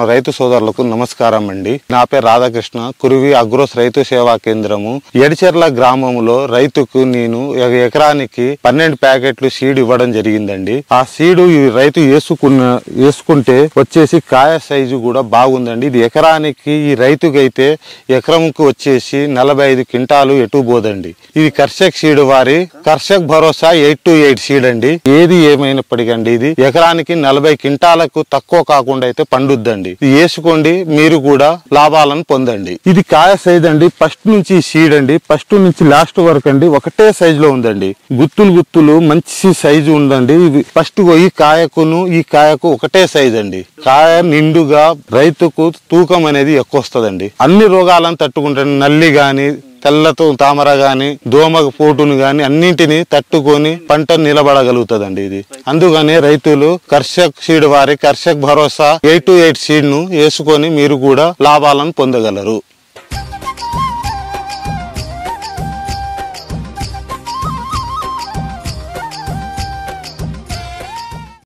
రైతు సోదరులకు నమస్కారం అండి. నా పేరు రాధాకృష్ణ, కురువి అగ్రోస్ రైతు సేవా కేంద్రము ఎడిచెర్ల గ్రామంలో రైతుకు నేను ఎకరానికి 12 ప్యాకెట్లు సీడ్ ఇవ్వడం జరిగిందండి. ఆ సీడు ఈ రైతు వేసుకుంటే వచ్చేసి కాయ సైజు కూడా బాగుందండి. ఇది ఎకరానికి ఈ రైతుకైతే ఎకరంకు వచ్చేసి 45 క్వింటాలు ఎటు పోదండి. ఇది కర్షక్ సీడ్ వారి కర్షక్ భరోసా 828 సీడ్ అండి. ఏది ఏమైనప్పటికండి ఇది ఎకరానికి 40 క్వింటాలకు తక్కువ కాకుండా అయితే పండుద్దండి. ఇది వేసుకోండి, మీరు కూడా లాభాలను పొందండి. ఇది కాయ సైజ్ అండి. ఫస్ట్ నుంచి సీడ్ అండి, ఫస్ట్ నుంచి లాస్ట్ వరకు అండి ఒకటే సైజ్ లో ఉందండి. గుత్తులు మంచి సైజు ఉందండి. ఇది ఫస్ట్ ఈ కాయకు ఒకటే సైజ్ అండి. కాయ నిండుగా రైతుకు తూకం అనేది ఎక్కువ వస్తుందండి. అన్ని రోగాలను తట్టుకుంటుంది. నల్లి గాని, తెల్లతో తామర గాని, దోమ పోటును గాని అన్నింటినీ తట్టుకొని పంట నిలబడగలుగుతుందండి. ఇది అందుకనే రైతులు కర్షక్ సీడ్ వారి కర్షక్ భరోసా 828 సీడ్ ను వేసుకొని మీరు కూడా లాభాలను పొందగలరు.